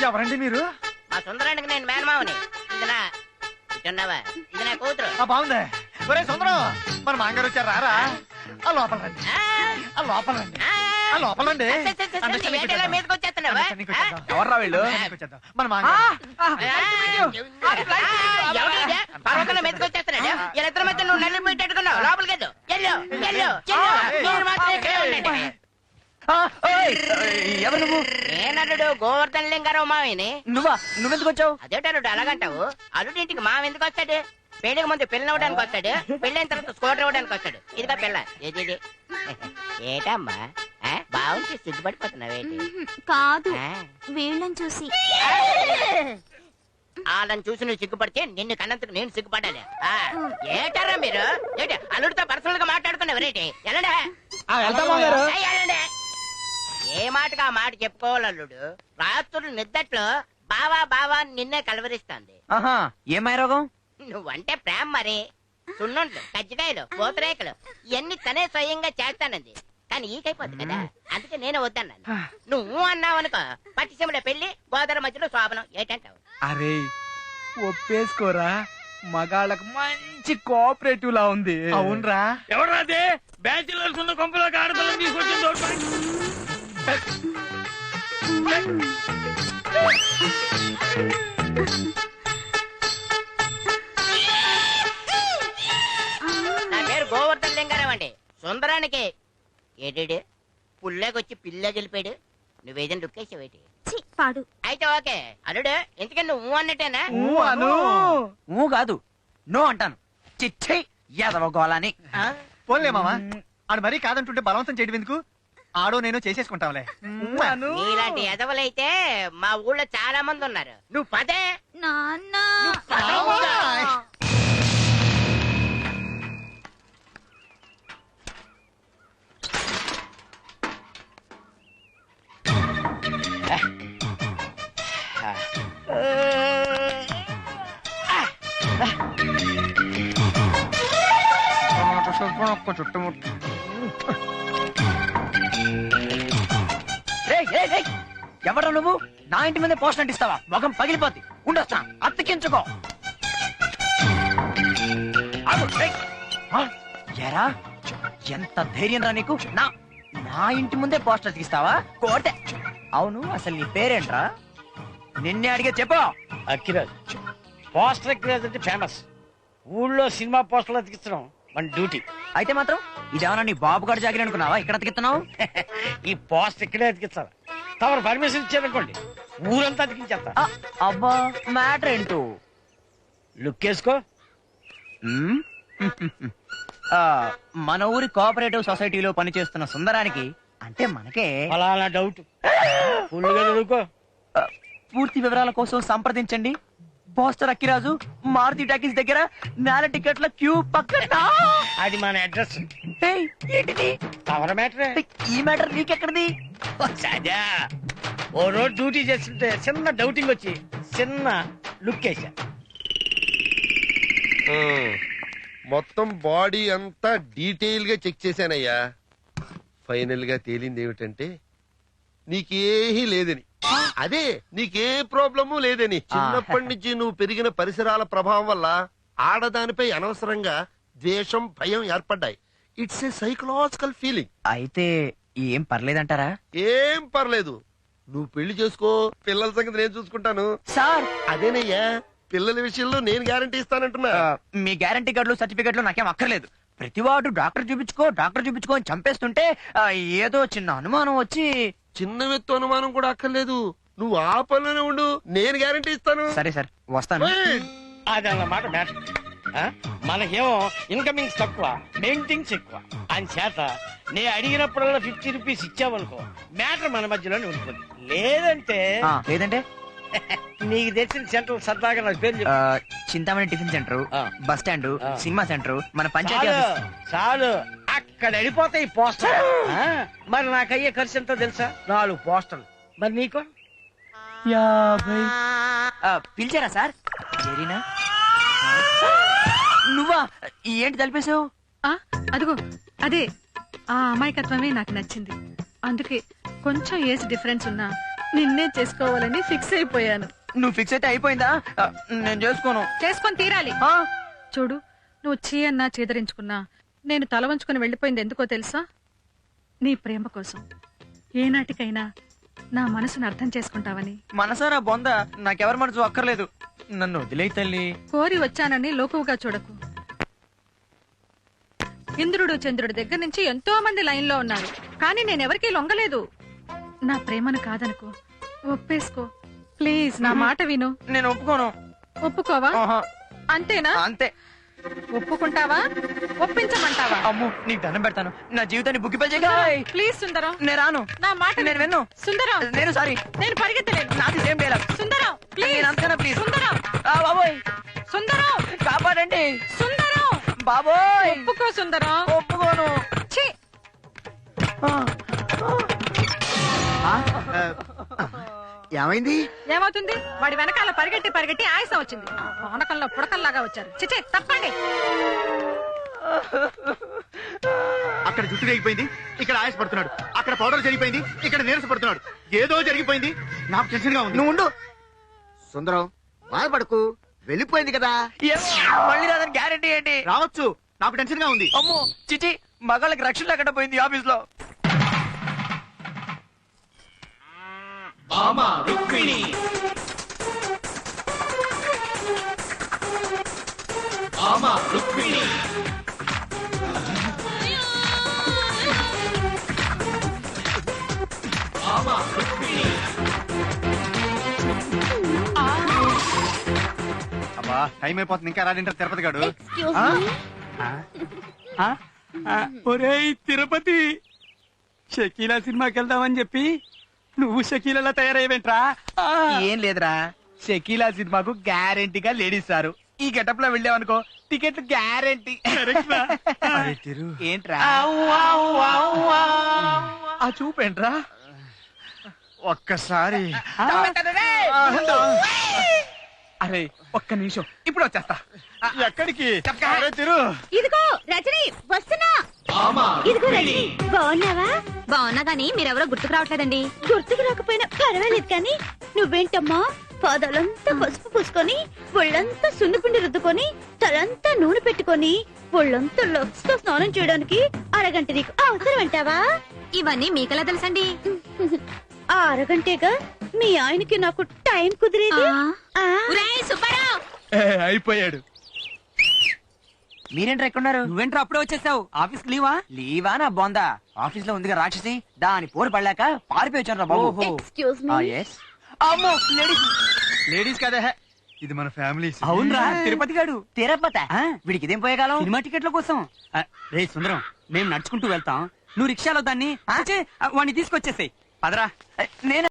ఎవరండి మీరు? మా సుందరానికి నేను మేనమావని. ఇది నా కూతురు. బాగుంది. ఒరే సుందరం, మన మాంగారు వచ్చారు, రారా? ఆ లోపల రండి, ఆ లోపల రండి, ఆ లోపల రండి. ఎవర్రా వీళ్ళు? మన మాంగారు. పర్వతంలో మెతుకొచ్చేస్తున్నాడు. ఇద్దరి మధ్య నువ్వు నల్లి పెట్టేట్టుకున్నావు. లోపలికి ఎవరు నువ్వు? నేనల్లుడు గోవర్ధన లింగారావు మావిని. నువ్వెందుకు వచ్చావు? అదేటల్లుడు అలాగంటావు? అల్లుడి ఇంటికి మావ ఎందుకు వస్తాడు? పెళ్లికి ముందు పిల్లని అవ్వడానికి వస్తాడు, పెళ్ళైన తర్వాత స్కూటర్ ఇవ్వడానికి వస్తాడు. ఇదిగా పిల్ల. ఏది ఏటమ్మా బాగుంది, సిగ్గుపడిపోతున్నావేంటి? కాదు, వీళ్ళని చూసి. వాళ్ళని చూసి నువ్వు సిగ్గుపడితే నిన్ను కన్నందుకు నేను సిగ్గుపడాలి. ఏటారా మీరు? ఏంటి అల్లుడితో పర్సనల్ గా మాట్లాడుకున్నావు? రేటి వెళ్ళండి. ఏ మాటగా ఆ మాట చెప్పుకోవాలి అల్లుడు. రాత్రులు నిద్దట్లో బావా బావా నిన్నే కలవరిస్తాంది. ఏమై రోగం? నువ్వంటే ప్రేమ మరి. సున్నుంట్లు, కజ్జికాయలు, పూతరేకలు ఇవన్నీ తనే స్వయంగా చేస్తానంది. కానీ ఈకైపోద్ది కదా, అందుకే నేను వద్దన్నాను. నువ్వు అన్నావు అనుకో, పట్టిసీమలో పెళ్లి, గోదావరి మధ్యలో శోభనం. ఏంటంటావు? అరే ఒప్పేసుకోరా, మగాళ్ళకు మంచి కోఆపరేటివ్ లా ఉంది. అవునరా? ఎవరాదే బ్యాచిలర్స్ ఉన్న కొంపలో ఆడపిల్లని తీసుకొచ్చింది? నా పేరు గోవర్ధన లింగారావు అండి. సుందరానికి ఏడేడు పుల్లేకొచ్చి పిల్ల గెలిపాడు. నువ్వేదైనా రుక్కేసావేటి? పాడు. అయితే ఓకే అల్లుడు, ఎందుకని నువ్వు అన్నట్టేనా? కాదు, నో అంటాను. చిచ్చై యాదవ గోళాని. పోన్లే మామా, ఆడు మరీ కాదంటుంటే బలవంతం చేయడం ఎందుకు? ఆడో నేను చేసేసుకుంటాంలే. నీలాంటి ఎదవలైతే మా ఊళ్ళో చాలా మంది ఉన్నారు. నువ్వు పదే. నాన్న ఎవరు నువ్వు? నా ఇంటి మీద పోస్ట్ అంటిస్తావా? మొగం పగిలిపోద్ది. ఉండొస్తా, అతికించుకో. ఎరా, ఎంత ధైర్యం రా నీకు? నా ఇంటి ముందే పోస్టర్ అతికిస్తావా? కోటే. అవును, అసలు నీ పేరేంట్రా? నిన్నే అడిగే చెప్పు. అక్కిరాజ్. పోస్టర్ అక్కిరాజ్ అంటే ఫేమస్. ఊళ్ళో సినిమా పోస్టర్లు అతికించడం మన డ్యూటీ. అయితే మాత్రం ఇదేమన్నా నీ బాబు గారు జాగిరి అనుకున్నావా? ఇక్కడ అతికిస్తున్నావు? ఈ పోస్టర్ ఇక్కడే అతికించాలి. తమరు పర్మిషన్ ఇచ్చారనుకోండి, ఊరంతా అతికించేస్తా. అబ్బా, మ్యాటర్ ఏంటో లుక్ వేసుకో. మన ఊరి కోఆపరేటివ్ సొసైటీలో పనిచేస్తున్న సుందరానికి, అంటే మనకే ఫలానా డౌట్. ఫుల్గా చదువుకో. పూర్తి వివరాల కోసం సంప్రదించండి పోస్టర్ అక్కిరాజు, మారుతి టాకీస్ దగ్గర, నేల టికెట్ల క్యూ పక్కన. అది మన అడ్రస్. ఏంటిది? తమర మ్యాటరే. ఈ మ్యాటర్ నీకెక్కడిది? సదా ఓ రోజు డ్యూటీ చేస్తుంటే చిన్న డౌటింగ్ వచ్చి చిన్న లుక్ వేసా. మొత్తం బాడీ అంతా డీటెయిల్ గా చెక్ చేశానయ్యా. ఫైనల్ గా తేలింది ఏమిటంటే నీకేహీ లేదని. అదే, నీకే ప్రాబ్లము లేదని. చిన్నప్పటి నుంచి నువ్వు పెరిగిన పరిసరాల ప్రభావం వల్ల ఆడదానిపై అనవసరంగా ద్వేషం, భయం ఏర్పడ్డాయి. It's a psychological feeling. అయితే ఏం పర్లేదంటారా? ఏం పర్లేదు, నువ్వు పెళ్లి చేసుకో, పిల్లల సంగతి నేను చూసుకుంటాను. సార్, అదేనయ్యా, పిల్లల విషయంలో నేను గ్యారంటీ ఇస్తానంటున్నా. మీ గ్యారంటీ కార్డులు, సర్టిఫికెట్లు నాకేం అక్కర్లేదు. ప్రతివాడు డాక్టర్ చూపించుకో అని చంపేస్తుంటే ఏదో చిన్న అనుమానం వచ్చి. చిన్న వ్యక్తి అనుమానం కూడా అక్కర్లేదు, నువ్వు ఆ పనిలోనే ఉండు, నేను గ్యారంటీ ఇస్తాను. సరే సార్, వస్తాను. అదన్నమాట మ్యాటర్. మనకేమో ఇన్కమింగ్స్ తక్కువ, మెయింటింగ్స్ ఎక్కువ. అని చేత నేను అడిగినప్పుడల్లా 50 రూపీస్ ఇచ్చావనుకో, మ్యాటర్ మన మధ్యలోనే ఉంటుంది. లేదంటే నీకు తెలిసిన సెంటర్ సరదాగా నాకు పేరు చెప్పు. Chintamani tiffin centre, bus stand, cinema centre, మన పంచాయతీ. చాలు, అక్కడ వెళ్ళిపోతాయి ఈ పోస్టర్. మరి నాకు అయ్యే ఖర్చు ఎంతో తెలుసా? 4 పోస్టర్లు. మరి నీకు 50. పిలిచారా సార్? జరీనా, నువ్వా? ఏంటి తలిపేశావు? అదిగో అదే, ఆ అమాయకత్వమే నాకు నచ్చింది. అందుకే కొంచెం ఏజ్ డిఫరెన్స్ ఉన్నా నిన్నే చేసుకోవాలని ఫిక్స్ అయిపోయాను. నువ్వు ఫిక్స్ అయితే అయిపోయిందా? నేను చేసుకోను. చేసుకొని తీరాలి. ఆ? చూడు, నువ్వు చీ అన్నా చీదరించుకున్నా నేను తల వంచుకుని వెళ్ళిపోయింది ఎందుకో తెలుసా? నీ ప్రేమ కోసం. ఏనాటికైనా నా మనసును అర్థం చేసుకుంటావని. మనసారా బొంద, నాకెవరి మనసు అక్కర్లేదు. నన్ను వదిలేయ్ తల్లి. కోరి వచ్చానని లోకువుగా చూడకు. ఇంద్రుడు చంద్రుడి దగ్గర నుంచి ఎంతో మంది లైన్ లో ఉన్నారు, కానీ నేనెవరికీ లొంగలేదు. నా ప్రేమను కాదనుకో, ఒప్పేసుకో ప్లీజ్. నా మాట విను. నేను ఒప్పుకోను. ఒప్పుకోవా? ఆహా. అంతేనా? అంతే. ఒప్పుకుంటావా? ఒప్పించమంటావా? అమ్ము, నీకు దండం పెడతాను. నా జీవితాన్ని బుక్కిపై చేయి. ప్లీజ్ సుందరం, నేను రాను. నా మాట నేను విన్ను. సుందరం, నేను సారీ. నేను పరిగెత్తలేను. నాది సేమ్ డైలాగ్. Sundaram please. నేను అంతేనా ప్లీజ్? సుందరం, బాబోయ్ సుందరం, కాపాడండి. సుందరం, బాబోయ్ ఒప్పుకో సుందరం. ఒప్పుకోను. ఛీ! ఏమైంది? ఏమవుతుంది? వాడి వెనకాల పరిగెట్టి పరిగెట్టి ఆయాసం వచ్చింది. పానకంలో పుడకల్లాగా వచ్చారు. చిచే తప్పండి. అక్కడ జుట్టు తెగిపోయింది, ఇక్కడ ఆయాస పడుతున్నాడు. అక్కడ పౌడర్ జరిగిపోయింది, ఇక్కడ నీరస పడుతున్నాడు. ఏదో జరిగిపోయింది, నాకు టెన్షన్ గా ఉంది. నువ్వు ఉండు సుందరం, బాధపడకు, వెళ్ళిపోయింది కదా. మళ్ళీ రాదని గ్యారెంటీ ఏంటి? రావచ్చు, నాకు టెన్షన్ గా ఉంది. అమ్మో చిచి, మగాళ్ళకి రక్షణ లేకుండా పోయింది ఆఫీస్ లో. అబ్బా, టైం అయిపోతుంది, ఇంకా రాడింటారు తిరుపతి గాడు. ఒరేయ్ తిరుపతి, షకీలా సినిమాకి వెళ్దామని చెప్పి నువ్వు షకీలా తయారయ్యేంట్రా? ఏం లేదురా, షకీలా సినిమాకు గ్యారెంటీగా లేడీస్ సారు. ఈ గెటప్ లో వెళ్ళావనుకో టికెట్లు గ్యారెంటీ. ఏంట్రా ఆ చూపేంట్రా? ఒక్కసారి అరే ఒక్క నిమిషం, ఇప్పుడు వచ్చేస్తా. ఎక్కడికి? అరే తిరు. ఇదిగో రజని వస్తున్నా. ఇదిగో రజని, బాగున్నావా? బాగున్నా గానీ మీరెవరో గుర్తుకు రావట్లేదండి. గుర్తుకు రాకపోయినా పర్వాలేదు కానీ నువ్వేంటమ్మా పాదాలంతా పసుపు పూసుకొని, ఒళ్ళంతా సున్నిపిండి రుద్దుకొని, తలంతా నూనె పెట్టుకొని, ఒళ్ళంతా లక్స్ తో స్నానం చేయడానికి అరగంట నీకు అవసరం అంటావా? ఇవన్నీ మీకెలా తెలుసండి? ఆ అరగంటేగా మీ ఆయనకి నాకు టైం కుదిరేది. అయిపోయాడు. మీరేంట్రా ఎక్కడున్నారు? నువ్వేంట్రా అప్పుడే వచ్చేసావు? ఆఫీస్ లీవా? లీవా నా బొందా, ఆఫీస్ లో ఉందిగా రాక్షసి, దాని పోరు పడలేక పారిపోయి వచ్చాను రా బాబు. Excuse me. yes. అమ్మో లేడీస్. లేడీస్ కదా, ఇది మన ఫ్యామిలీ. అవునరా, తిరుపతి గాడు. తిరుపతి వీడికి ఇదేం పోయే కాలం? సినిమా టికెట్ల కోసం. రే సుందరం, మేము నడుచుకుంటూ వెళ్తాం, నువ్వు రిక్షాలో దాన్ని వాడిని తీసుకొచ్చేసాయి. పదరా. నేను